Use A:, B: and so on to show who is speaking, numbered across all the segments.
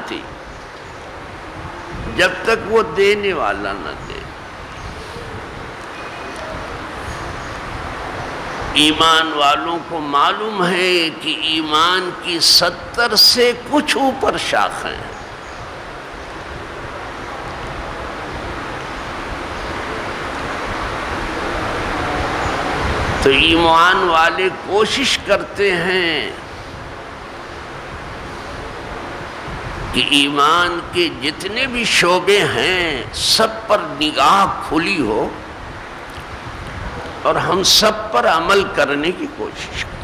A: آتی جب تک وہ دینے والا نہ دے۔ ایمان والوں کو معلوم ہے کہ ایمان کی 70 سے کچھ اوپر شاخیں ہیں۔ تو ایمان والے کوشش کرتے ہیں کہ ایمان کے جتنے بھی شعبے ہیں سب پر نگاہ کھلی ہو اور ہم سب پر عمل کرنے کی کوشش کریں۔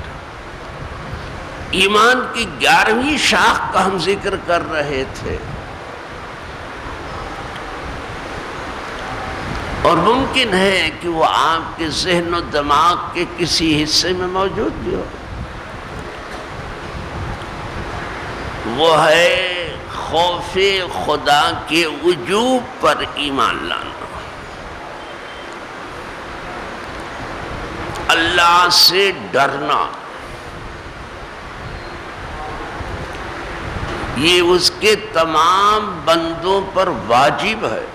A: ایمان کی 11ویں شاخ کا ہم ذکر کر رہے تھے، اور ممکن ہے کہ وہ آپ کے ذہن و دماغ کے کسی حصے میں موجود بھی ہو۔ وہ ہے خوف خدا کے وجوب پر ایمان لانا، اللہ سے ڈرنا۔ یہ اس کے تمام بندوں پر واجب ہے۔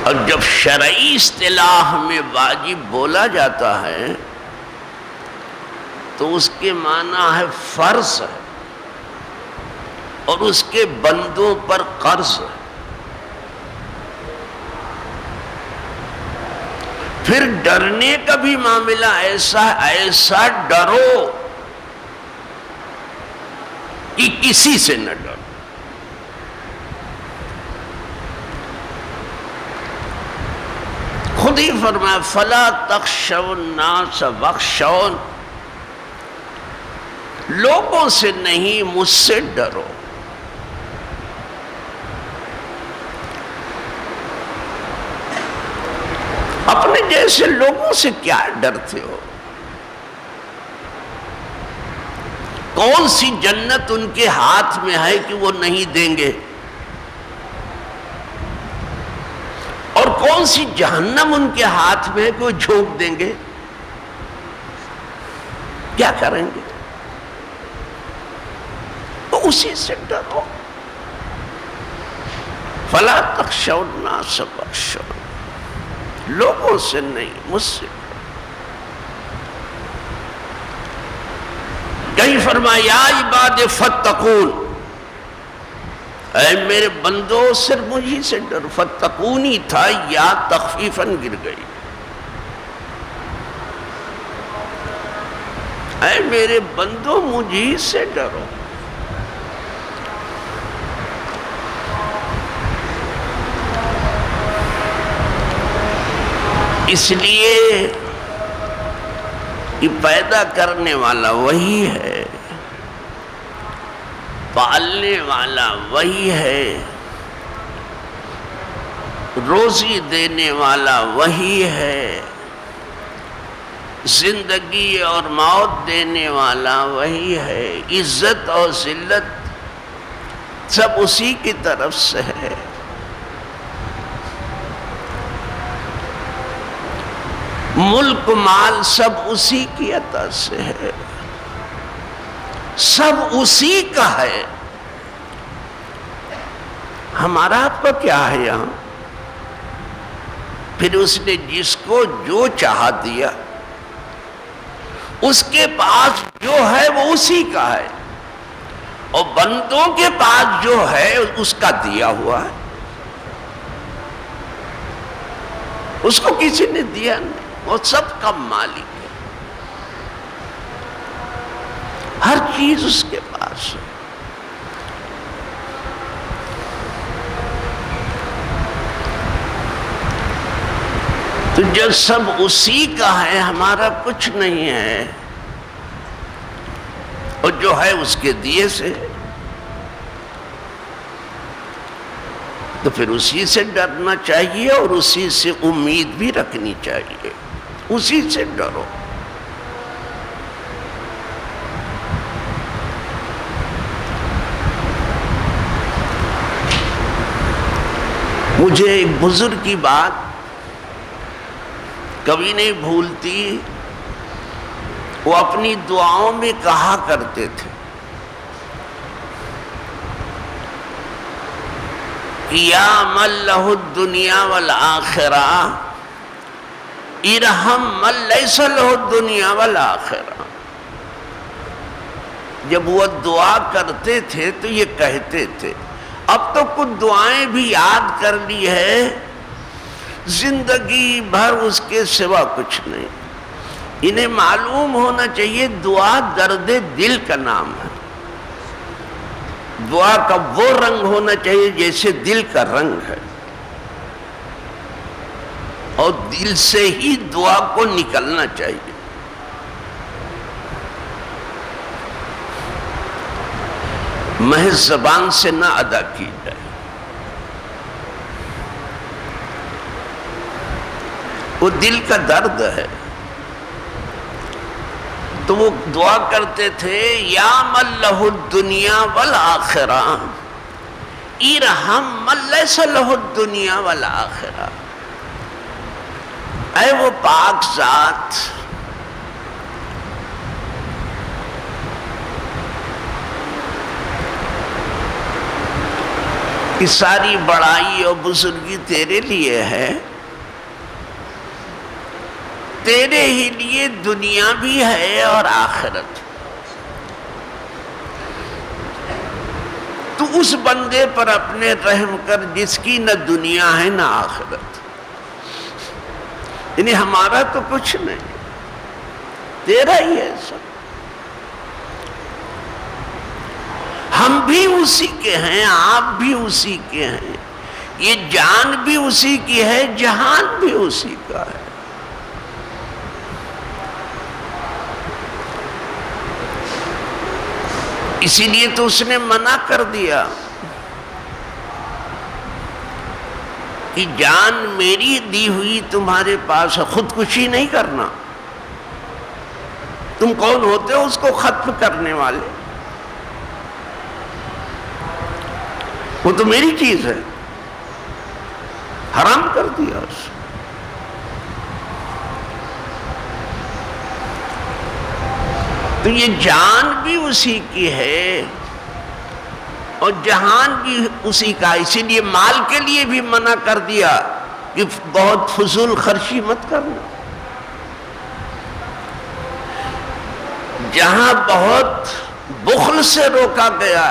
A: اور جب شرعی اصطلاح میں واجب بولا جاتا ہے تو اس کے معنی ہے فرض ہے، اور اس کے بندوں پر قرض ہے۔ پھر ڈرنے کا بھی معاملہ ایسا ڈرو کہ کسی سے نہ ڈرو۔ خود ہی فرمایا فَلَا تَخْشَوْا النَّاسَ وَاخْشَوْنِ، لوگوں سے نہیں مجھ سے ڈرو۔ اپنے جیسے لوگوں سے کیا ڈرتے ہو؟ کون سی جنت ان کے ہاتھ میں ہے کہ وہ نہیں دیں گے؟ اور کون سی جہنم ان کے ہاتھ میں ہے کہ وہ جھونک دیں گے؟ کیا کریں گے؟ تو اسی سے ڈرو۔ فَلَا تَخْشَوْا النَّاسَ وَاخْشَوْنِ، لوگوں سے نہیں مجھ سے۔ کہیں فرمایا یا عباد فاتقون، اے میرے بندو صرف مجھے سے ڈر۔ فاتقونی تھا یا تخفیفاً گر گئی، اے میرے بندو مجھے سے ڈرو۔ اس لیے کہ پیدا کرنے والا وہی ہے، پالنے والا وہی ہے، روزی دینے والا وہی ہے، زندگی اور موت دینے والا وہی ہے، عزت اور ذلت سب اسی کی طرف سے ہے۔ ملک مال سب اسی کی عطا سے ہے، سب اسی کا ہے۔ ہمارا آپ کا کیا ہے یہاں؟ پھر اس نے جس کو جو چاہا دیا، اس کے پاس جو ہے وہ اسی کا ہے، اور بندوں کے پاس جو ہے اس کا دیا ہوا ہے، اس کو کسی نے دیا نہیں، وہ سب کا مالک ہے، ہر چیز اس کے پاس ہے۔ تو جب سب اسی کا ہے، ہمارا کچھ نہیں ہے، اور جو ہے اس کے دیے سے، تو پھر اسی سے ڈرنا چاہیے اور اسی سے امید بھی رکھنی چاہیے، اسی سے ڈرو۔ مجھے ایک بزرگ کی بات کبھی نہیں بھولتی، وہ اپنی دعاؤں میں کہا کرتے تھے یا من لہ الدنیا والآخرہ ارحم من لیس لہ الدنیا والآخرہ. جب وہ دعا کرتے تھے تو یہ کہتے تھے. اب تو کچھ دعائیں بھی یاد کر لی ہے، زندگی بھر اس کے سوا کچھ نہیں. انہیں معلوم ہونا چاہیے دعا درد دل کا نام ہے. دعا کا وہ رنگ ہونا چاہیے جیسے دل کا رنگ ہے، اور دل سے ہی دعا کو نکلنا چاہیے. محض زبان سے نہ ادا کی جائے. وہ دل کا درد ہے. تو وہ دعا کرتے تھے یا من لہ الدنیا والآخرہ ارحم من لیس لہ الدنیا والآخرہ. اے وہ پاک ذات، کہ ساری بڑائی اور بزرگی تیرے لیے ہے، تیرے ہی لیے دنیا بھی ہے اور آخرت. تو اس بندے پر اپنے رحم کر جس کی نہ دنیا ہے نہ آخرت. یعنی ہمارا تو کچھ نہیں، تیرا ہی ہے سب. ہم بھی اسی کے ہیں، آپ بھی اسی کے ہیں. یہ جان بھی اسی کی ہے، جہان بھی اسی کا ہے. اسی لیے تو اس نے منع کر دیا کہ جان میری دی ہوئی تمہارے پاس ہے، خودکشی نہیں کرنا. تم کون ہوتے ہو اس کو ختم کرنے والے؟ وہ تو میری چیز ہے، حرام کر دیا اس. تو یہ جان بھی اسی کی ہے اور جہان بھی اسی کا. اسی لیے مال کے لیے بھی منع کر دیا کہ بہت فضول خرچی مت کرنا. جہاں بہت بخل سے روکا گیا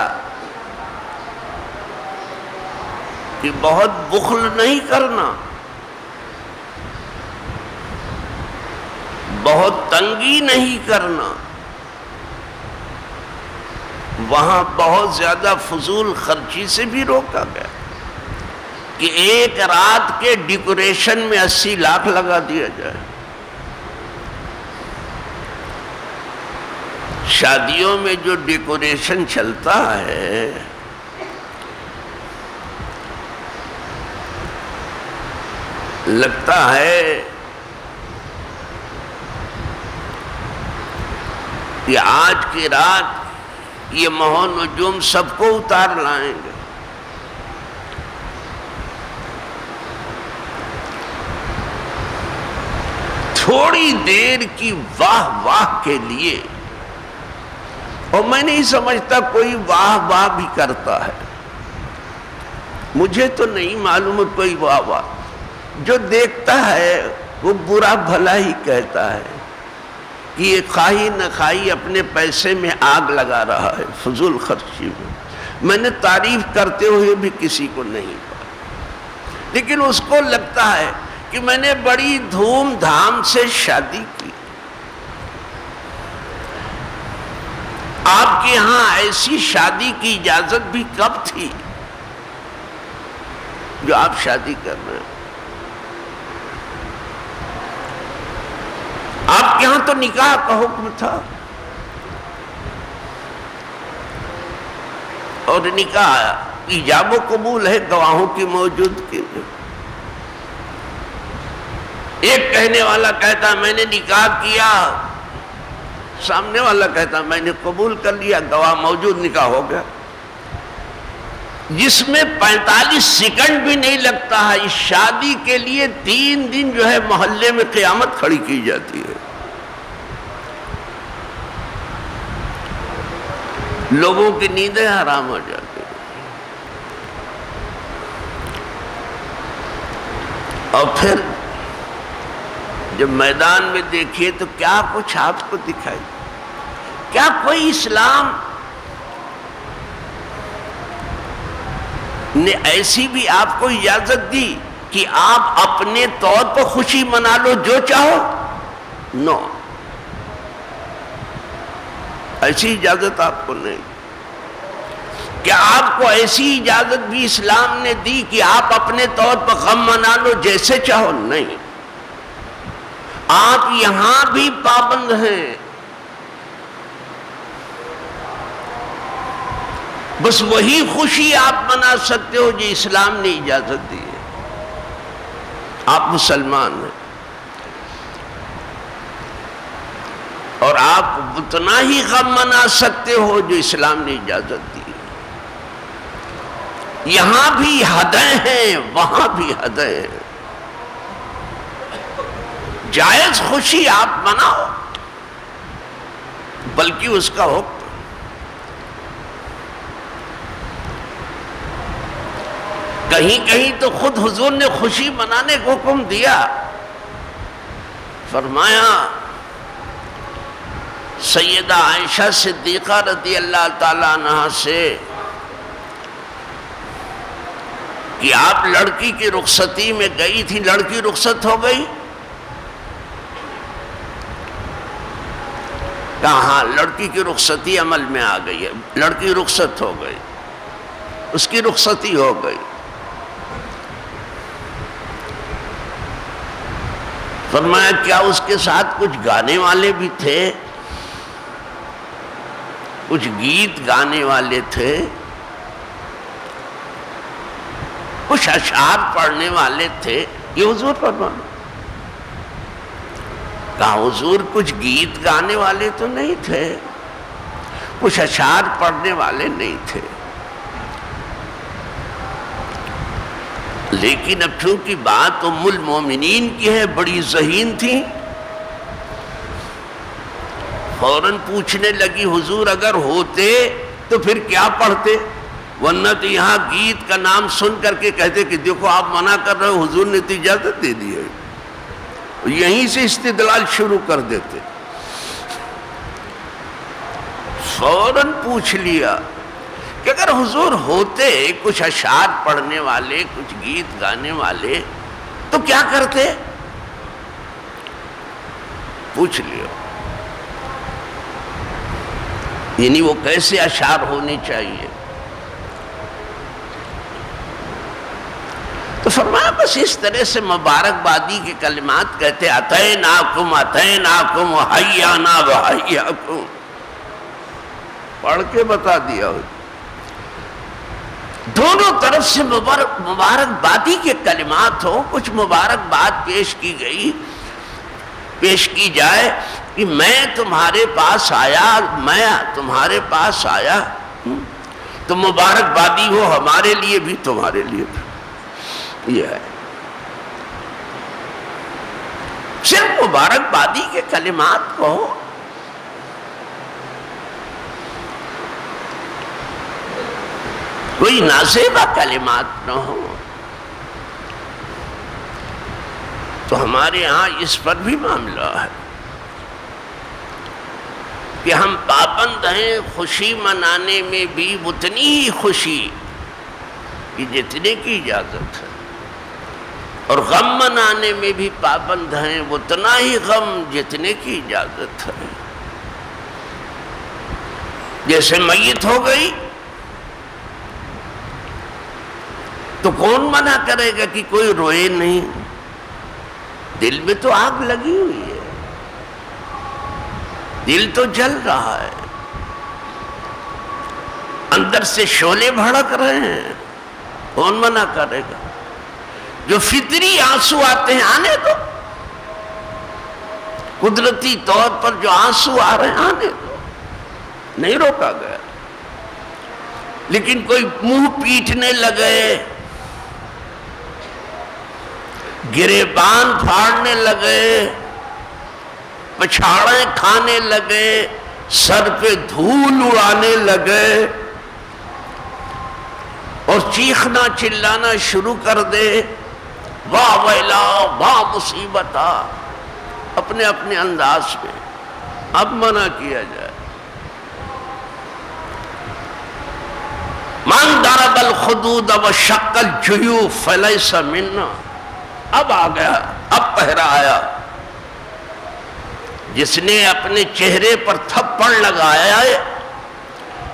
A: کہ بہت بخل نہیں کرنا، بہت تنگی نہیں کرنا، وہاں بہت زیادہ فضول خرچی سے بھی روکا گیا کہ ایک رات کے ڈیکوریشن میں 80 لاکھ لگا دیا جائے. شادیوں میں جو ڈیکوریشن چلتا ہے لگتا ہے کہ آج کی رات یہ ماہ نجوم سب کو اتار لائیں گے. تھوڑی دیر کی واہ واہ کے لیے، اور میں نہیں سمجھتا کوئی واہ واہ بھی کرتا ہے. مجھے تو نہیں معلوم کوئی واہ واہ. جو دیکھتا ہے وہ برا بھلا ہی کہتا ہے کہ یہ خواہی نہ خواہی اپنے پیسے میں آگ لگا رہا ہے فضول خرچی میں. میں نے تعریف کرتے ہوئے بھی کسی کو نہیں پایا، لیکن اس کو لگتا ہے کہ میں نے بڑی دھوم دھام سے شادی کی. آپ کے ہاں ایسی شادی کی اجازت بھی کب تھی جو آپ شادی کر رہے ہیں؟ آپ کے ہاں تو نکاح کا حکم تھا، اور نکاح ایجاب و قبول ہے گواہوں کی موجودگی میں. ایک کہنے والا کہتا میں نے نکاح کیا، سامنے والا کہتا میں نے قبول کر لیا، گواہ موجود، نکاح ہو گیا. جس میں 45 سیکنڈ بھی نہیں لگتا ہے. اس شادی کے لیے 3 دن جو ہے محلے میں قیامت کھڑی کی جاتی ہے. لوگوں کی نیندیں حرام ہو جاتی ہیں۔ اور پھر جب میدان میں دیکھیے تو کیا کچھ آپ کو دکھائی؟ کیا کوئی اسلام نے ایسی بھی آپ کو اجازت دی کہ آپ اپنے طور پر خوشی منا لو جو چاہو؟ نو، ایسی اجازت آپ کو نہیں۔ کیا آپ کو ایسی اجازت بھی اسلام نے دی کہ آپ اپنے طور پر غم منا لو جیسے چاہو؟ نہیں، آپ یہاں بھی پابند ہیں، بس وہی خوشی آپ منا سکتے ہو جو اسلام نے اجازت دی ہے۔ آپ مسلمان ہیں اور آپ اتنا ہی غم منا سکتے ہو جو اسلام نے اجازت دی ہے۔ یہاں بھی حدیں ہیں، وہاں بھی حدیں ہیں۔ جائز خوشی آپ مناؤ، بلکہ اس کا حکم کہیں کہیں تو خود حضور نے خوشی منانے کو حکم دیا، فرمایا سیدہ عائشہ صدیقہ رضی اللہ تعالیٰ عنہا سے کہ آپ لڑکی کی رخصتی میں گئی تھی، لڑکی رخصت ہو گئی؟ کہا ہاں، لڑکی کی رخصتی عمل میں آ گئی ہے، لڑکی رخصت ہو گئی، اس کی رخصتی ہو گئی۔ فرمایا کیا اس کے ساتھ کچھ گانے والے بھی تھے؟ کچھ گیت گانے والے تھے؟ کچھ اشعار پڑھنے والے تھے؟ یہ حضور فرمایا۔ کہا حضور کچھ گیت گانے والے تو نہیں تھے، کچھ اشعار پڑھنے والے نہیں تھے، لیکن اب چونکہ بات ام المومنین کی ہے، بڑی ذہین تھی، فوراً پوچھنے لگی حضور اگر ہوتے تو پھر کیا پڑھتے؟ ورنہ تو یہاں گیت کا نام سن کر کے کہتے کہ دیکھو آپ منع کر رہے ہو، حضور نے تو اجازت دے دی ہے، یہیں سے استدلال شروع کر دیتے۔ فوراً پوچھ لیا کہ اگر حضور ہوتے کچھ اشعار پڑھنے والے، کچھ گیت گانے والے تو کیا کرتے؟ پوچھ لیا، یعنی وہ کیسے اشعار ہونے چاہیے؟ تو فرمایا بس اس طرح سے مبارکبادی کے کلمات کہتے اتیناکم اتیناکم وحیانا وحیاکم، پڑھ کے بتا دیا۔ دونوں طرف سے مبارکبادی کے کلمات ہو، کچھ مبارکباد پیش کی گئی، پیش کی جائے کہ میں تمہارے پاس آیا، میں تمہارے پاس آیا، تو مبارکبادی ہو ہمارے لیے بھی تمہارے لیے بھی۔ یہ ہے صرف مبارکبادی کے کلمات کو، کوئی نازیبا کلمات نہ ہو۔ تو ہمارے ہاں اس پر بھی معاملہ ہے کہ ہم پابند ہیں خوشی منانے میں بھی اتنی ہی خوشی کہ جتنے کی اجازت ہے، اور غم منانے میں بھی پابند ہیں اتنا ہی غم جتنے کی اجازت ہے۔ جیسے میت ہو گئی تو کون منع کرے گا کہ کوئی روئے نہیں؟ دل میں تو آگ لگی ہوئی ہے، دل تو جل رہا ہے، اندر سے شعلے بھڑک رہے ہیں، کون منع کرے گا؟ جو فطری آنسو آتے ہیں آنے دو، قدرتی طور پر جو آنسو آ رہے ہیں آنے دو، نہیں روکا گیا۔ لیکن کوئی منہ پیٹنے لگے، گریبان پھاڑنے لگے، پچھاڑیں کھانے لگے، سر پہ دھول اڑانے لگے اور چیخنا چلانا شروع کر دے، واہ ویلا واہ مصیبتا، اپنے اپنے انداز میں. اب منع کیا جائے. من ضرب الخدود وشق الجیوب فلیس منا. اب آ گیا، اب پہرا آیا. جس نے اپنے چہرے پر تھپڑ لگایا ہے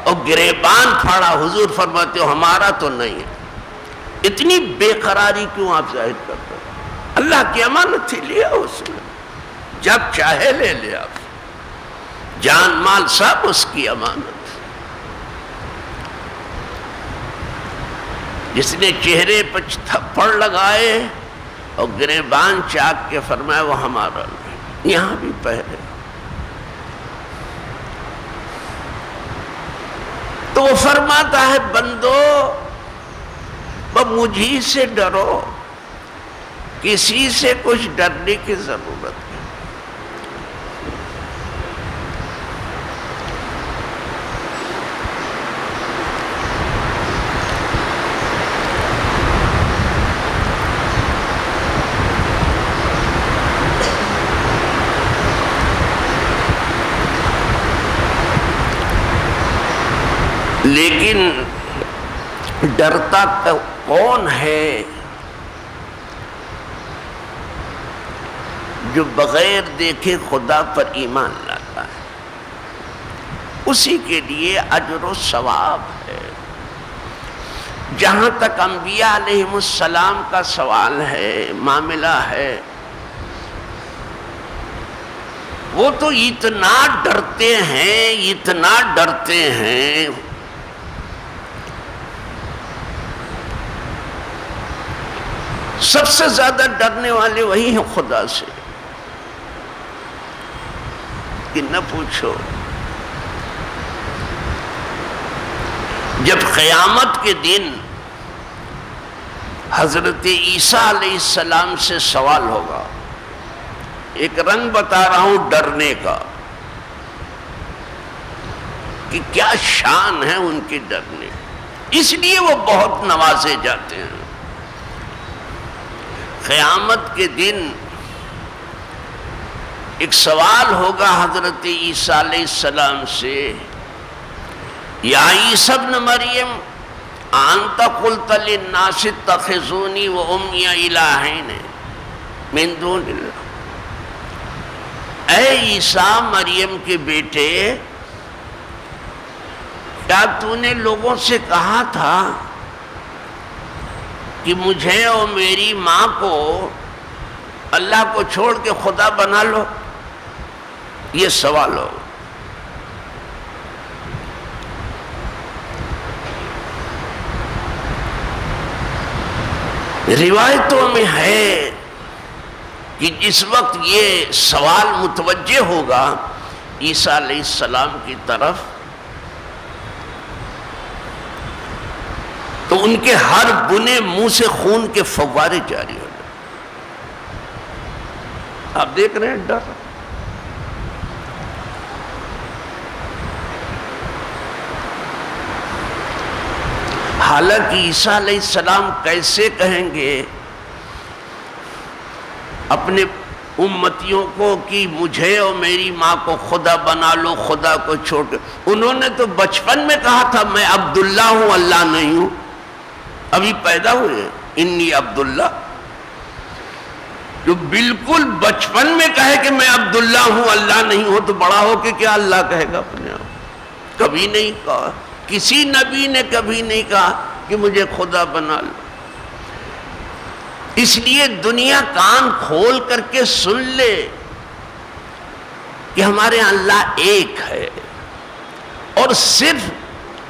A: اور گریبان پھاڑا، حضور فرماتے ہو ہمارا تو نہیں ہے. اتنی بے قراری کیوں آپ ظاہر کرتے ہیں؟ اللہ کی امانت تھی، لیا اس نے، جب چاہے لے لے. آپ جان مال سب اس کی امانت. جس نے چہرے پر تھپڑ لگائے اور گریبان چاک کے فرمایا وہ ہمارا نہیں. یہاں بھی پہلے تو وہ فرماتا ہے بندو مجھی سے ڈرو، کسی سے کچھ ڈرنے کی ضرورت نہیں. لیکن ڈرتا کون ہے؟ جو بغیر دیکھے خدا پر ایمان لاتا ہے، اسی کے لیے اجر و ثواب ہے. جہاں تک انبیاء علیہم السلام کا سوال ہے، معاملہ ہے، وہ تو اتنا ڈرتے ہیں سب سے زیادہ ڈرنے والے وہی ہیں خدا سے کہ نہ پوچھو. جب قیامت کے دن حضرت عیسیٰ علیہ السلام سے سوال ہوگا، ایک رنگ بتا رہا ہوں ڈرنے کا کہ کیا شان ہے ان کے ڈرنے، اس لیے وہ بہت نوازے جاتے ہیں. قیامت کے دن ایک سوال ہوگا حضرت عیسیٰ علیہ السلام سے، یا عیسیٰ ابن مریم انت قلت للناس اتخذونی وامي الہین من دون اللہ. اے عیسیٰ مریم کے بیٹے، کیا تو نے لوگوں سے کہا تھا کہ مجھے اور میری ماں کو اللہ کو چھوڑ کے خدا بنا لو؟ یہ سوال ہو. روایتوں میں ہے کہ جس وقت یہ سوال متوجہ ہوگا عیسیٰ علیہ السلام کی طرف، تو ان کے ہر بنے منہ سے خون کے فوارے جاری ہو جائیں. آپ دیکھ رہے ہیں ڈر. حالانکہ عیسیٰ علیہ السلام کیسے کہیں گے اپنے امتیوں کو کہ مجھے اور میری ماں کو خدا بنا لو، خدا کو چھوڑ کے؟ انہوں نے تو بچپن میں کہا تھا میں عبداللہ ہوں، اللہ نہیں ہوں. ابھی پیدا ہوئے انی عبداللہ. جو بالکل بچپن میں کہے کہ میں عبداللہ ہوں اللہ نہیں ہوں، تو بڑا ہو کے کیا اللہ کہے گا اپنے آپ؟ کبھی نہیں کہا. کسی نبی نے کبھی نہیں کہا کہ مجھے خدا بنا لو. اس لیے دنیا کان کھول کر کے سن لے کہ ہمارے اللہ ایک ہے اور صرف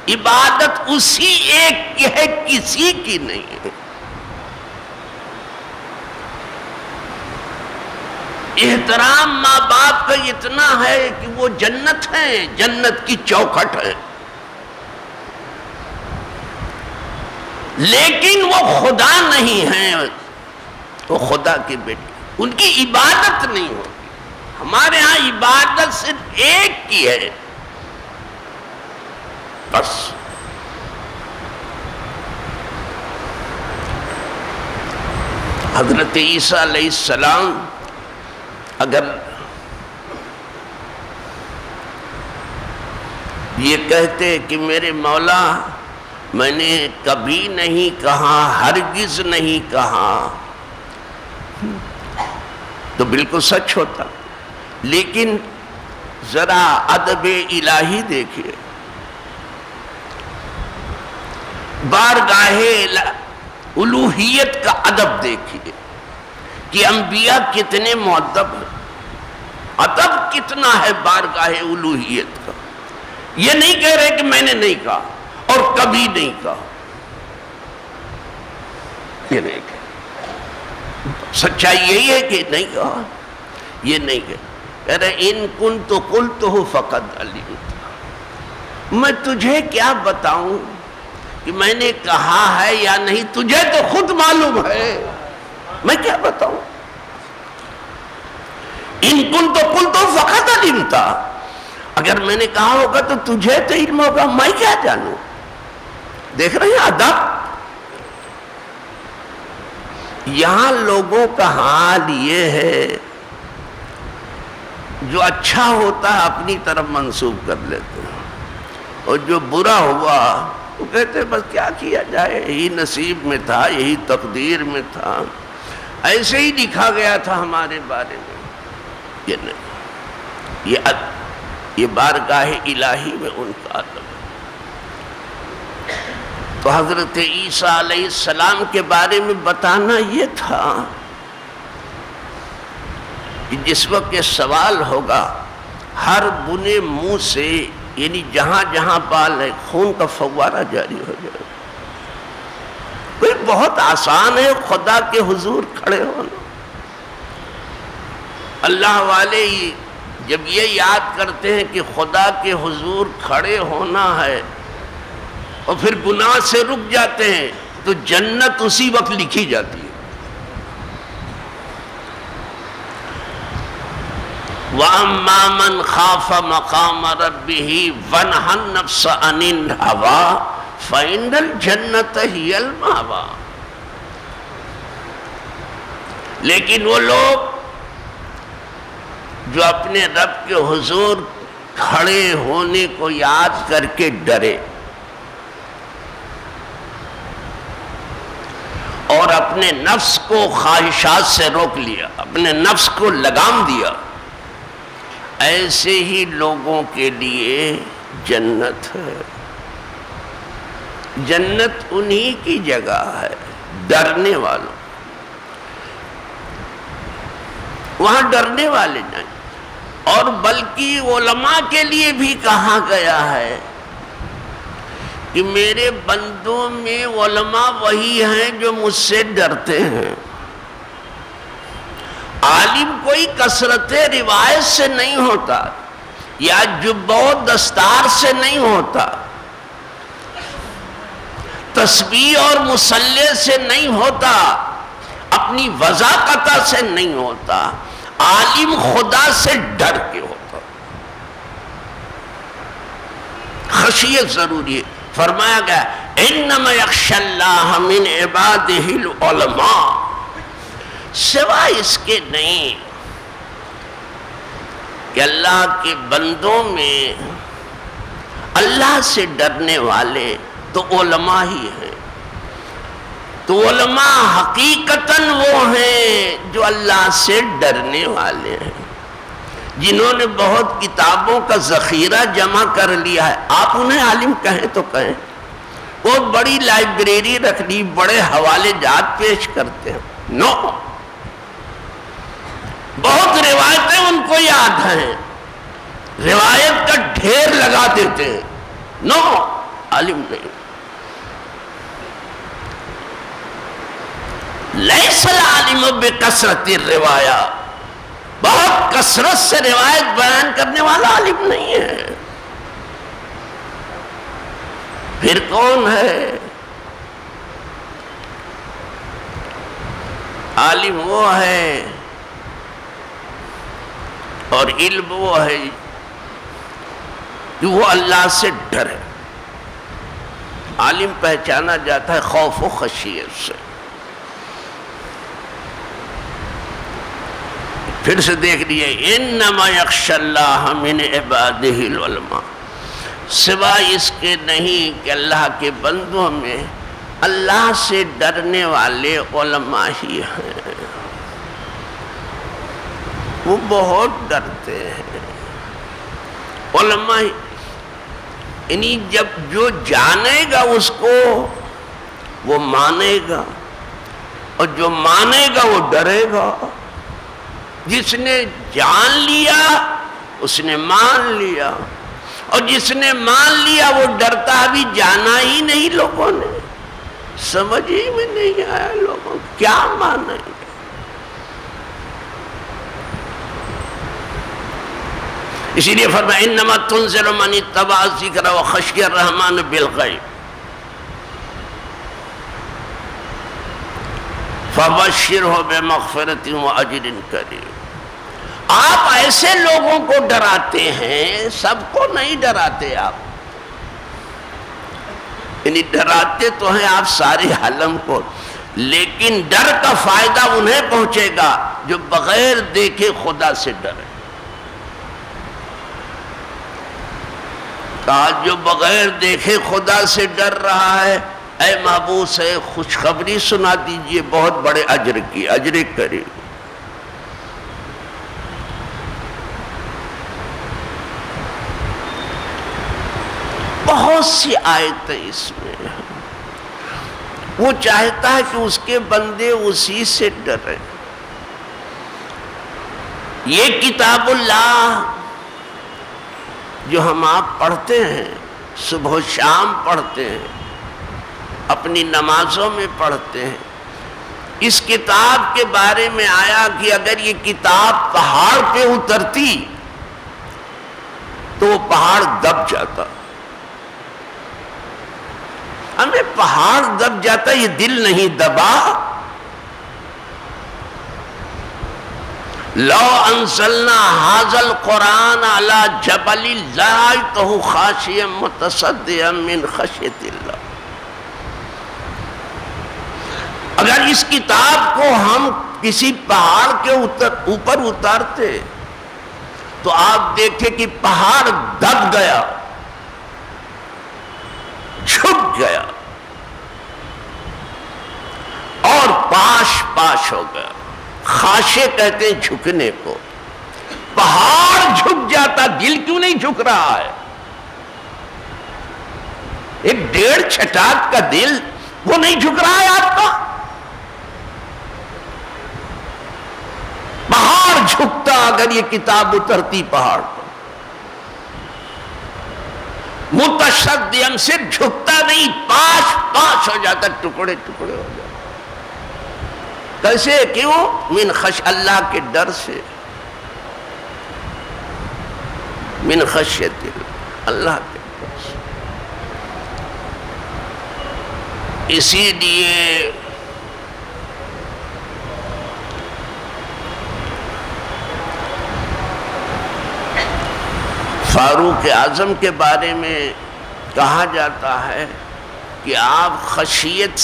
A: عبادت اسی ایک کی ہے، کسی کی نہیں ہے. احترام ماں باپ کا اتنا ہے کہ وہ جنت ہے، جنت کی چوکھٹ ہے، لیکن وہ خدا نہیں ہے. وہ خدا کے بیٹے، ان کی عبادت نہیں ہوتی. ہمارے ہاں عبادت صرف ایک کی ہے، بس حضرت عیسیٰ علیہ السلام اگر یہ کہتے کہ میرے مولا میں نے کبھی نہیں کہا، ہرگز نہیں کہا، تو بالکل سچ ہوتا. لیکن ذرا ادب الہی دیکھیے، بارگاہ الوہیت کا ادب دیکھیے کہ انبیاء کتنے مؤدب ہیں، ادب کتنا ہے بارگاہ الوہیت کا. یہ نہیں کہہ رہے کہ میں نے نہیں کہا اور کبھی نہیں کہا، یہ نہیں کہا. سچائی یہی ہے کہ نہیں کہا، یہ نہیں کہہ رہے ان کنت قلتہ فقد علمت. میں تجھے کیا بتاؤں کہ میں نے کہا ہے یا نہیں، تجھے تو خود معلوم ہے، میں کیا بتاؤں. ان کنت قلتہ فقد علمت، اگر میں نے کہا ہوگا تو تجھے تو علم ہوگا، میں کیا جانوں. دیکھ رہے ہیں ادب. یہاں لوگوں کا حال یہ ہے جو اچھا ہوتا ہے اپنی طرف منسوب کر لیتے ہیں، اور جو برا ہوا وہ کہتے ہیں بس کیا کیا جائے، یہی نصیب میں تھا، یہی تقدیر میں تھا، ایسے ہی لکھا گیا تھا ہمارے بارے میں. یہ نہیں، یہ بارگاہ الہی میں ان کا ادب ہے. تو حضرت عیسیٰ علیہ السلام کے بارے میں بتانا یہ تھا کہ جس وقت یہ سوال ہوگا ہر بنے منہ سے، یعنی جہاں جہاں بال ہے خون کا فوارہ جاری ہو جائے. کوئی بہت آسان ہے خدا کے حضور کھڑے ہونا. اللہ والے جب یہ یاد کرتے ہیں کہ خدا کے حضور کھڑے ہونا ہے اور پھر گناہ سے رک جاتے ہیں تو جنت اسی وقت لکھی جاتی ہے. وَأَمَّا مَنْ خَافَ مَقَامَ رَبِّهِ وَنَهَى النَّفْسَ عَنِ الْهَوَىٰ فَإِنَّ الْجَنَّةَ هِيَ الْمَأْوَىٰ. لیکن وہ لوگ جو اپنے رب کے حضور کھڑے ہونے کو یاد کر کے ڈرے اور اپنے نفس کو خواہشات سے روک لیا، اپنے نفس کو لگام دیا، ایسے ہی لوگوں کے لیے جنت ہے. جنت انہی کی جگہ ہے ڈرنے والوں. وہاں ڈرنے والے نہیں، اور بلکہ علماء کے لیے بھی کہا گیا ہے کہ میرے بندوں میں علماء وہی ہیں جو مجھ سے ڈرتے ہیں. عالم کوئی کثرت روایت سے نہیں ہوتا یا جبہ و دستار سے نہیں ہوتا، تسبیح اور مصلی سے نہیں ہوتا، اپنی وضاقتہ سے نہیں ہوتا. عالم خدا سے ڈر کے ہوتا. خشیت ضروری ہے. فرمایا گیا انما یخشی اللہ من عبادہ العلماء، سوائے اس کے نہیں کہ اللہ کے بندوں میں اللہ سے ڈرنے والے تو علماء ہی ہیں. تو علماء حقیقتاً وہ ہیں جو اللہ سے ڈرنے والے ہیں، جنہوں نے بہت کتابوں کا ذخیرہ جمع کر لیا ہے. آپ انہیں عالم کہیں تو کہیں، بہت بڑی لائبریری رکھ لی، بڑے حوالے جات پیش کرتے ہیں. نو، بہت روایتیں ان کو یاد ہیں، روایت کا ڈھیر لگا دیتے ہیں. نو، عالم نہیں. لیس العالم بکثرت الروایہ، بہت کثرت سے روایت بیان کرنے والا عالم نہیں ہے. پھر کون ہے؟ عالم وہ ہے اور علم وہ ہے کہ وہ اللہ سے ڈرے. عالم پہچانا جاتا ہے خوف و خشیت سے. پھر سے دیکھ لیے انما یخشی اللہ من عبادہ العلماء، سوائے اس کے نہیں کہ اللہ کے بندوں میں اللہ سے ڈرنے والے علماء ہی ہیں. وہ بہت ڈرتے ہیں علماء، یعنی جب جو جانے گا اس کو وہ مانے گا، اور جو مانے گا وہ ڈرے گا. جس نے جان لیا اس نے مان لیا، اور جس نے مان لیا وہ ڈرتا بھی جانا ہی نہیں. لوگوں نے سمجھ ہی میں نہیں آیا لوگوں کیا مانا ہے. اسی لیے فرمایا انما تنذر من اتبع الذکر وخشی الرحمن بالغیب فبشرہ بمغفرۃ واجر کریم. آپ ایسے لوگوں کو ڈراتے ہیں، سب کو نہیں ڈراتے آپ، یعنی ڈراتے تو ہیں آپ سارے عالم کو، لیکن ڈر کا فائدہ انہیں پہنچے گا جو بغیر دیکھے خدا سے ڈرے. کہا جو بغیر دیکھے خدا سے ڈر رہا ہے، اے محبوب سے خوشخبری سنا دیجئے بہت بڑے اجر کی، اجر کریم. بہت سی آیتیں اس میں ہیں. وہ چاہتا ہے کہ اس کے بندے اسی سے ڈریں. یہ کتاب اللہ جو ہم آپ پڑھتے ہیں، صبح و شام پڑھتے ہیں، اپنی نمازوں میں پڑھتے ہیں، اس کتاب کے بارے میں آیا کہ اگر یہ کتاب پہاڑ پہ اترتی تو وہ پہاڑ دب جاتا. ہمیں پہاڑ دب جاتا، یہ دل نہیں دبا. لو انزلنا هذا القرآن على جبل لرأيته خاشعا متصدعا من خشیۃ اللہ. اگر اس کتاب کو ہم کسی پہاڑ کے اوپر اتارتے تو آپ دیکھیں کہ پہاڑ دب گیا، جھک گیا اور پاش پاش ہو گیا. خاشے کہتے ہیں جھکنے کو. پہاڑ جھک جاتا، دل کیوں نہیں جھک رہا ہے؟ ایک 1.5 چھٹاک کا دل وہ نہیں جھک رہا ہے آپ کا. پہاڑ جھکتا اگر یہ کتاب اترتی پہاڑ پر. متصدعاً صرف جھکتا نہیں، پاش پاش ہو جاتا، ٹکڑے ٹکڑے ہو جاتا. کیسے؟ کیوں؟ من خش اللہ کے ڈر سے، من خشیت اللہ کے ڈر سے. اسی لیے فاروق اعظم کے بارے میں کہا جاتا ہے کہ آپ خشیت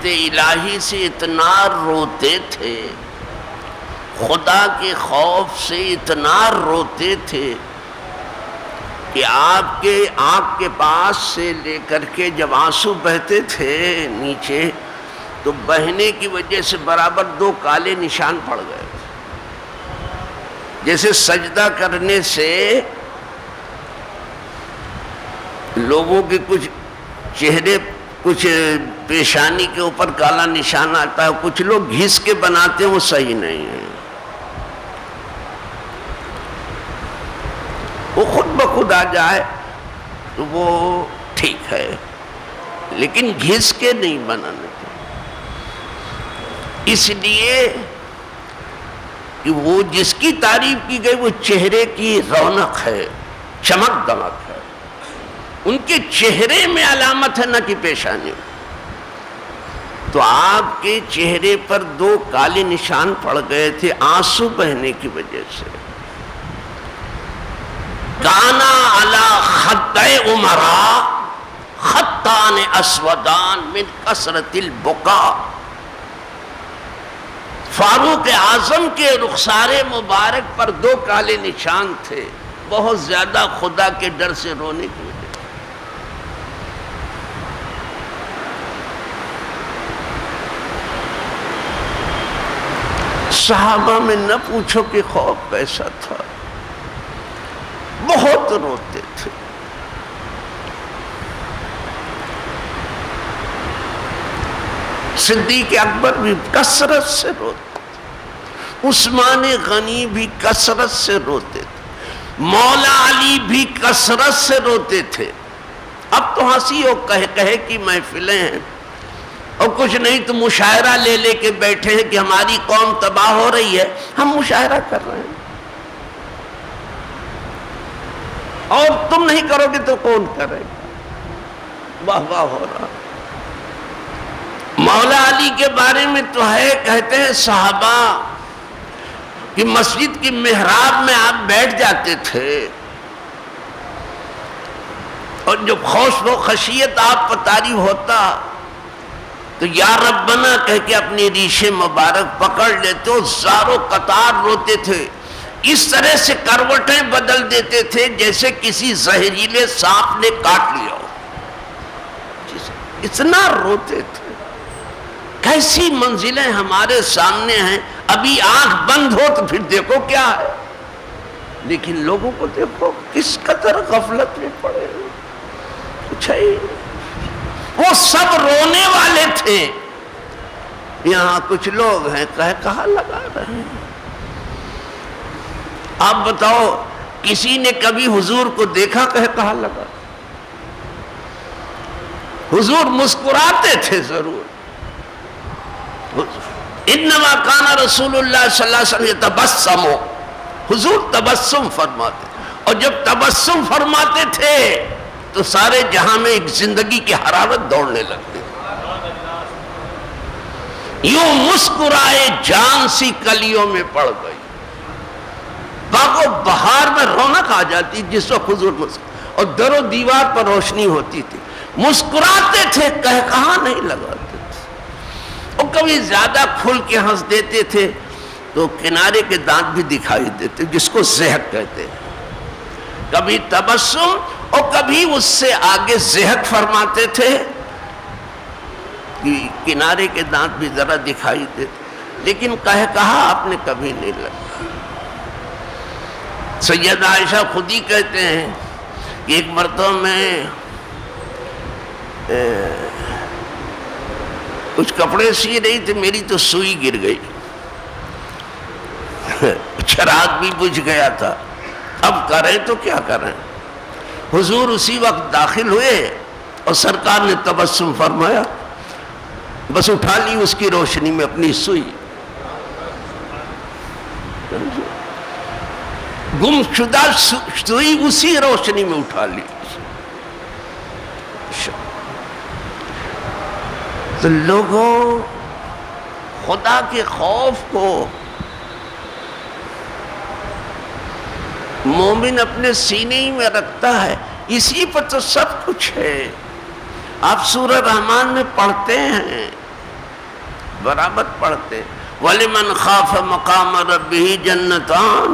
A: الہی سے اتنا روتے تھے، خدا کے خوف سے اتنا روتے تھے کہ آپ کے آنکھ کے پاس سے لے کر کے جب آنسو بہتے تھے نیچے تو بہنے کی وجہ سے برابر 2 کالے نشان پڑ گئے. جیسے سجدہ کرنے سے لوگوں کے کچھ چہرے، کچھ پیشانی کے اوپر کالا نشان آتا ہے، کچھ لوگ گھس کے بناتے ہیں، وہ صحیح نہیں ہے. وہ خود بخود آ جائے تو وہ ٹھیک ہے، لیکن گھس کے نہیں بنانا چاہیے. اس لیے کہ وہ جس کی تعریف کی گئی وہ چہرے کی رونق ہے، چمک دمک ہے. ان کے چہرے میں علامت ہے نہ کہ پیشانی. تو آپ کے چہرے پر 2 کالے نشان پڑ گئے تھے آنسو بہنے کی وجہ سے. کانا علی خدے عمرا خطان اسودان من کثرت البکا، فاروق اعظم کے رخسار مبارک پر 2 کالے نشان تھے، بہت زیادہ خدا کے ڈر سے رونے کی وجہ۔ صحابہ میں نہ پوچھو کہ خوف کیسا تھا، بہت روتے تھے۔ صدیق اکبر بھی کثرت سے روتے تھے، عثمان غنی بھی کثرت سے روتے تھے، مولا علی بھی کثرت سے روتے تھے۔ اب تو ہنسی اور کہے کی محفلیں ہیں، اور کچھ نہیں تو مشاعرہ لے کے بیٹھے ہیں کہ ہماری قوم تباہ ہو رہی ہے، ہم مشاعرہ کر رہے ہیں، اور تم نہیں کرو گے تو کون کرے گا؟ واہ واہ ہو رہا۔ مولا علی کے بارے میں تو ہے، کہتے ہیں صحابہ کہ مسجد کی محراب میں آپ بیٹھ جاتے تھے، اور جب خوف و خشیت آپ پر طاری ہوتا تو یا ربنا کہہ کے اپنی ریشے مبارک پکڑ لیتے، زاروں قطار روتے تھے، اس طرح سے کروٹیں بدل دیتے تھے جیسے کسی زہریلے سانپ نے کاٹ لیا ہو، اتنا روتے تھے۔ کیسی منزلیں ہمارے سامنے ہیں، ابھی آنکھ بند ہو تو پھر دیکھو کیا ہے، لیکن لوگوں کو دیکھو کس قدر غفلت میں پڑے ہیں، کچھ ہے۔ وہ سب رونے والے تھے، یہاں کچھ لوگ ہیں کہا لگا رہے ہیں۔ آپ بتاؤ کسی نے کبھی حضور کو دیکھا کہا لگا؟ حضور مسکراتے تھے ضرور، انما کان رسول اللہ صلی اللہ علیہ وسلم یتبسم، حضور تبسم فرماتے، اور جب تبسم فرماتے تھے تو سارے جہاں میں ایک زندگی کی حرارت دوڑنے لگتی، یوں مسکرائے جان سی کلیوں میں پڑ گئی، باغ و بہار میں رونق آ جاتی جس وقت حضور مسکرائے، اور در و دیوار پر روشنی ہوتی تھی، مسکراتے تھے کہا نہیں لگاتے تھے، اور کبھی زیادہ کھل کے ہنس دیتے تھے تو کنارے کے دانت بھی دکھائی دیتے جس کو ضحک کہتے ہیں، کبھی تبسم اور کبھی اس سے آگے ضحک فرماتے تھے کہ کنارے کے دانت بھی ذرا دکھائی دیتے، لیکن کہا آپ نے کبھی نہیں لگا۔ سید عائشہ خود ہی کہتے ہیں کہ ایک مرتبہ میں کچھ کپڑے سی رہی تھی، میری تو سوئی گر گئی، چراغ بھی بجھ گیا تھا، اب کریں تو کیا کریں؟ حضور اسی وقت داخل ہوئے اور سرکار نے تبسم فرمایا، بس اٹھا لی اس کی روشنی میں اپنی سوئی، گم شدہ سوئی اسی روشنی میں اٹھا لی۔ تو لوگوں خدا کے خوف کو مومن اپنے سینے ہی میں رکھتا ہے، اسی پر تو سب کچھ ہے۔ آپ سورہ رحمان میں پڑھتے ہیں، برابر پڑھتے ہیں، وَلِمَنْ خَافَ مَقَامَ رَبِّهِ جَنَّتَانِ،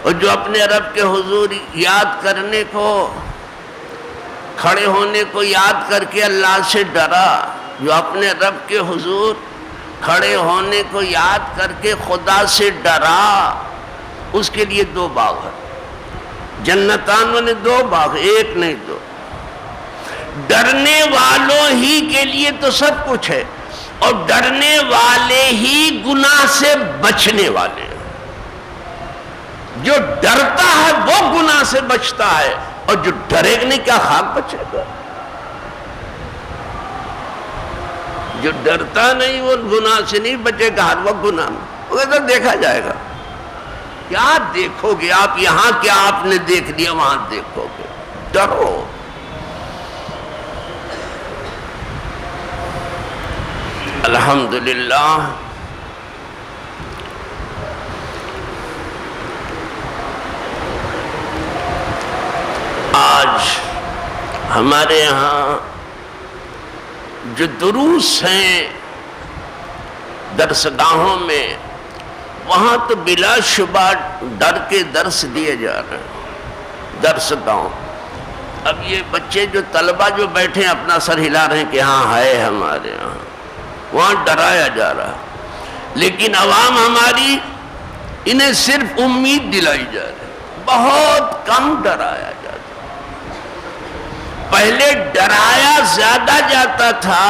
A: اور جو اپنے رب کے حضور یاد کرنے کو، کھڑے ہونے کو یاد کر کے اللہ سے ڈرا، جو اپنے رب کے حضور کھڑے ہونے کو یاد کر کے خدا سے ڈرا، اس کے لیے 2 باغ ہیں، جنتان میں 2 باغ، ایک نہیں 2۔ ڈرنے والوں ہی کے لیے تو سب کچھ ہے، اور ڈرنے والے ہی گناہ سے بچنے والے ہیں۔ جو ڈرتا ہے وہ گناہ سے بچتا ہے، اور جو ڈرے گا نہیں کیا خاک بچے گا؟ جو ڈرتا نہیں وہ گناہ سے نہیں بچے گا، ہر وقت گناہ میں، وہ تو دیکھا جائے گا۔ کیا دیکھو گے آپ؟ یہاں کیا آپ نے دیکھ لیا وہاں دیکھو گے؟ ڈرو۔ الحمدللہ آج ہمارے یہاں جو دروس ہیں درسگاہوں میں، وہاں تو بلا شبہ ڈر کے درس دیے جا رہے ہیں درسگاہوں۔ اب یہ بچے جو طلبہ جو بیٹھے ہیں اپنا سر ہلا رہے ہیں کہ ہاں ہے ہمارے یہاں، وہاں ڈرایا جا رہا ہے، لیکن عوام ہماری انہیں صرف امید دلائی جا رہی ہے، بہت کم ڈرایا جاتا۔ پہلے ڈرایا زیادہ جاتا تھا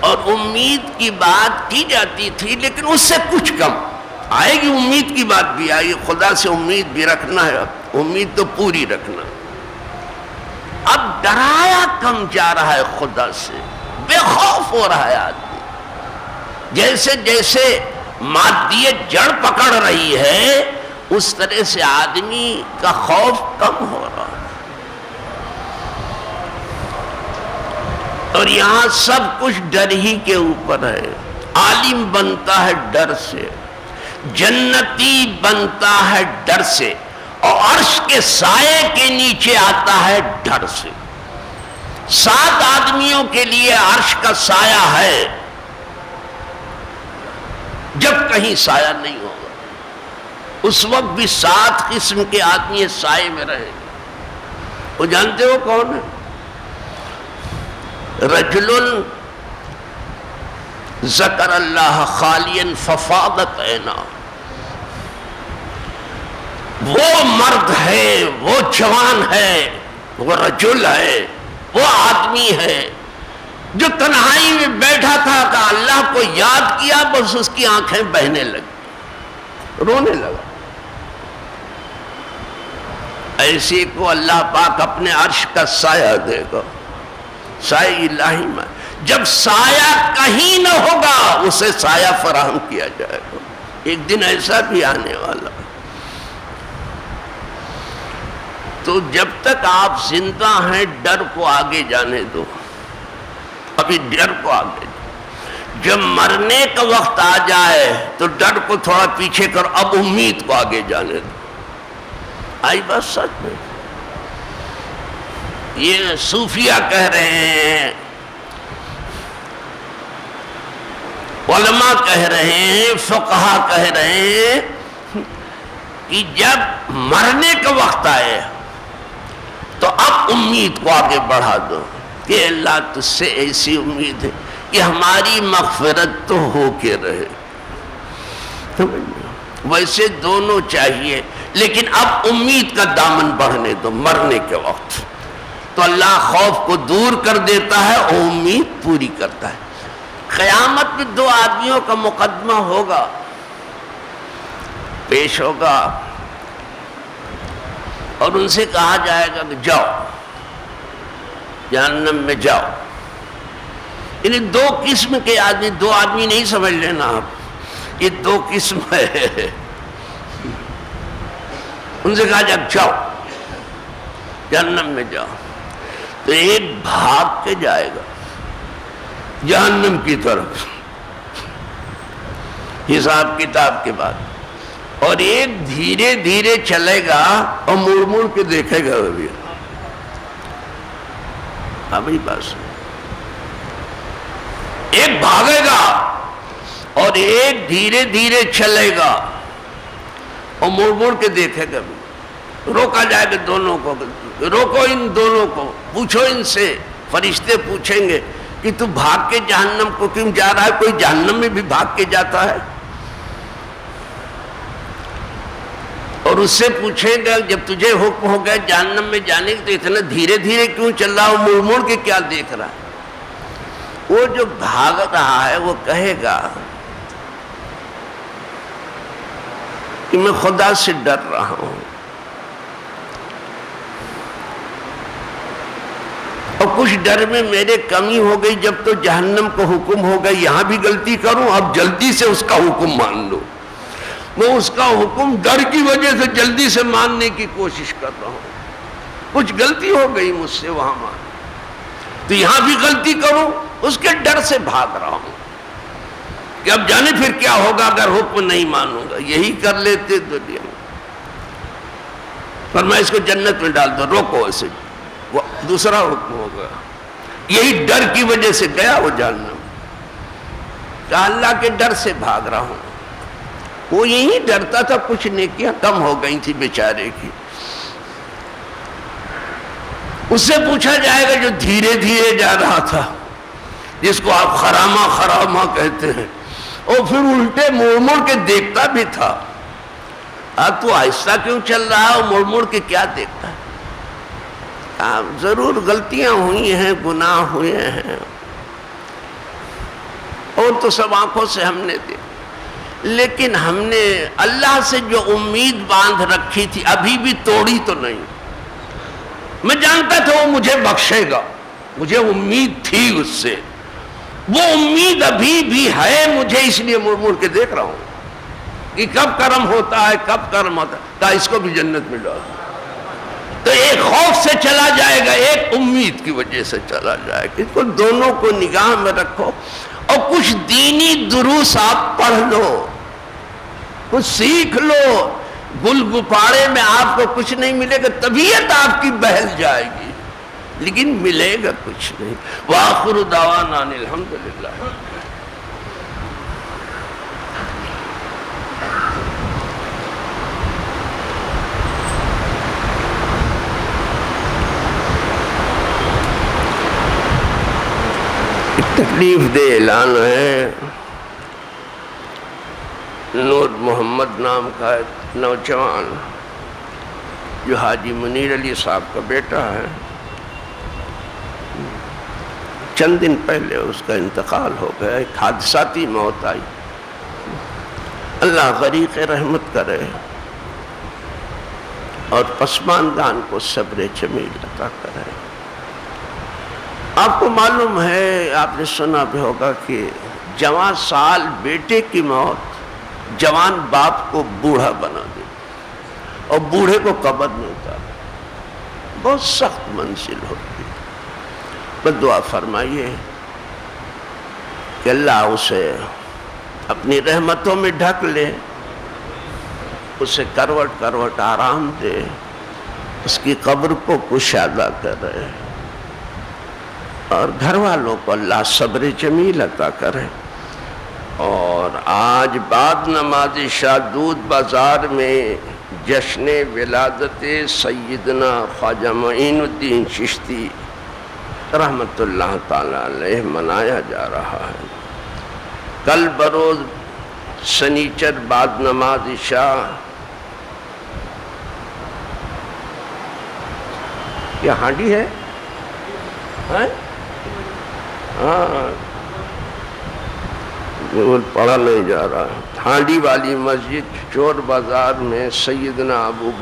A: اور امید کی بات کی جاتی تھی، لیکن اس سے کچھ کم آئے گی۔ امید کی بات بھی آئے گی، خدا سے امید بھی رکھنا ہے، امید تو پوری رکھنا۔ اب ڈرایا کم جا رہا ہے خدا سے، بے خوف ہو رہا ہے آدمی۔ جیسے جیسے مادیت جڑ پکڑ رہی ہے، اس طرح سے آدمی کا خوف کم ہو رہا ہے۔ اور یہاں سب کچھ ڈر ہی کے اوپر ہے۔ عالم بنتا ہے ڈر سے، جنتی بنتا ہے ڈر سے، اور عرش کے سائے کے نیچے آتا ہے ڈر سے۔ 7 آدمیوں کے لیے عرش کا سایہ ہے، جب کہیں سایہ نہیں ہوگا اس وقت بھی 7 قسم کے آدمی سائے میں رہیں گے۔ وہ جانتے ہو کون ہے؟ رجل ذکر اللہ خالیا ففاضت عیناہ، وہ مرد ہے، وہ جوان ہے، وہ رجل ہے، وہ آدمی ہے جو تنہائی میں بیٹھا تھا کہ اللہ کو یاد کیا، بس اس کی آنکھیں بہنے لگی، رونے لگا۔ ایسی کو اللہ پاک اپنے عرش کا سایہ دے گا، سایہ الہی میں۔ جب سایہ کہیں نہ ہوگا اسے سایہ فراہم کیا جائے گا۔ ایک دن ایسا بھی آنے والا۔ تو جب تک آپ زندہ ہیں ڈر کو آگے جانے دو، ابھی ڈر کو آگے جانے۔ جب مرنے کا وقت آ جائے تو ڈر کو تھوڑا پیچھے کرو، اب امید کو آگے جانے دو۔ آئی بات سچ میں؟ یہ صوفیہ کہہ رہے ہیں، علماء کہہ رہے ہیں، فقہا کہہ رہے ہیں کہ جب مرنے کا وقت آئے تو اب امید کو آگے بڑھا دو کہ اللہ تجھ سے ایسی امید ہے کہ ہماری مغفرت تو ہو کے رہے۔ ویسے دونوں چاہیے، لیکن اب امید کا دامن بڑھنے دو مرنے کے وقت، تو اللہ خوف کو دور کر دیتا ہے اور امید پوری کرتا ہے۔ قیامت میں 2 آدمیوں کا مقدمہ ہوگا، پیش ہوگا، اور ان سے کہا جائے گا کہ جاؤ جہنم میں جاؤ۔ انہیں 2 قسم کے آدمی، 2 آدمی نہیں سمجھ لینا آپ، یہ 2 قسم ہے۔ ان سے کہا جائے جاؤ جہنم میں جاؤ، تو ایک بھاگ کے جائے گا جہنم کی طرف حساب کتاب کے بعد، اور ایک دھیرے دھیرے چلے گا اور مڑ مڑ کے دیکھے گا۔ وہ بھی ابھی بس ایک بھاگے گا اور ایک دھیرے دھیرے چلے گا اور مڑ مڑ کے دیکھے گا بھی۔ روکا جائے گا دونوں کو، روکو ان دونوں کو، پوچھو ان سے، فرشتے پوچھیں گے کہ تو بھاگ کے جہنم کو کیوں جا رہا ہے؟ کوئی جہنم میں بھی بھاگ کے جاتا ہے؟ اور اس سے پوچھیں گے جب تجھے حکم ہو گیا جہنم میں جانے کی تو اتنا دھیرے دھیرے کیوں چل رہا ہو، مڑ مڑ کے کیا دیکھ رہا ہے؟ وہ جو بھاگ رہا ہے وہ کہے گا کہ میں خدا سے ڈر رہا ہوں، اور کچھ ڈر میں میرے کمی ہو گئی، جب تو جہنم کو حکم ہو گیا یہاں بھی غلطی کروں، اب جلدی سے اس کا حکم مان لو۔ میں اس کا حکم ڈر کی وجہ سے جلدی سے ماننے کی کوشش کر رہا ہوں، کچھ غلطی ہو گئی مجھ سے وہاں مان، تو یہاں بھی غلطی کروں، اس کے ڈر سے بھاگ رہا ہوں کہ اب جانے پھر کیا ہوگا اگر حکم نہیں مانوں گا۔ یہی کر لیتے دنیا میں۔ فرمایا اس کو جنت میں ڈال دو، روکو اسے، وہ دوسرا حکم ہو گیا۔ یہی ڈر کی وجہ سے گیا وہ جہنم، کہا اللہ کے ڈر سے بھاگ رہا ہوں۔ وہ یہی ڈرتا تھا، کچھ نیکیاں کم ہو گئی تھی بیچارے کی۔ اس سے پوچھا جائے گا جو دھیرے دھیرے جا رہا تھا، جس کو آپ خرامہ خرامہ کہتے ہیں، اور پھر الٹے مڑ مڑ کے دیکھتا بھی تھا۔ اب تو آہستہ کیوں چل رہا ہے، مڑ مڑ کے کیا دیکھتا ہے؟ ضرور غلطیاں ہوئی ہیں، گناہ ہوئے ہیں، اور تو سب آنکھوں سے ہم نے دیکھا، لیکن ہم نے اللہ سے جو امید باندھ رکھی تھی ابھی بھی توڑی تو نہیں۔ میں جانتا تھا وہ مجھے بخشے گا، مجھے امید تھی اس سے، وہ امید ابھی بھی ہے مجھے، اس لیے مڑ مڑ کے دیکھ رہا ہوں کہ کب کرم ہوتا ہے، کب کرم ہوتا ہے، تا اس کو بھی جنت میں ڈال۔ تو ایک خوف سے چلا جائے گا، ایک امید کی وجہ سے چلا جائے گا۔ اس کو دونوں کو نگاہ میں رکھو، اور کچھ دینی دروس آپ پڑھ لو، کچھ سیکھ لو۔ گل گپاڑے میں آپ کو کچھ نہیں ملے گا، طبیعت آپ کی بہل جائے گی، لیکن ملے گا کچھ نہیں۔ وآخر دعوانا ان الحمدللہ۔ تکلیف دہ اعلان ہے، نور محمد نام کا ایک نوجوان جو حاجی منیر علی صاحب کا بیٹا ہے، چند دن پہلے اس کا انتقال ہو گیا، ایک حادثاتی موت آئی۔ اللہ غریق رحمت کرے اور پسماندان کو صبر جمیل عطا کرے۔ آپ کو معلوم ہے، آپ نے سنا بھی ہوگا کہ جوان سال بیٹے کی موت جوان باپ کو بوڑھا بنا دے، اور بوڑھے کو قبر میں اتار، بہت سخت منزل ہوتی ہے۔ بس دعا فرمائیے کہ اللہ اسے اپنی رحمتوں میں ڈھک لے، اسے کروٹ کروٹ آرام دے، اس کی قبر کو کشادہ کرے، اور گھر والوں کو اللہ صبر جمیل عطا کرے۔ اور آج بعد نماز عشاء دودھ بازار میں جشن ولادت سیدنا خواجہ معین الدین چشتی رحمت اللہ تعالی علیہ منایا جا رہا ہے۔ کل بروز سنیچر بعد نماز عشاء کیا ہانڈی ہے؟ ہاں، پڑھا نہیں جا رہا ہے۔ ہانڈی والی مسجد چور بازار میں سیدنا ابو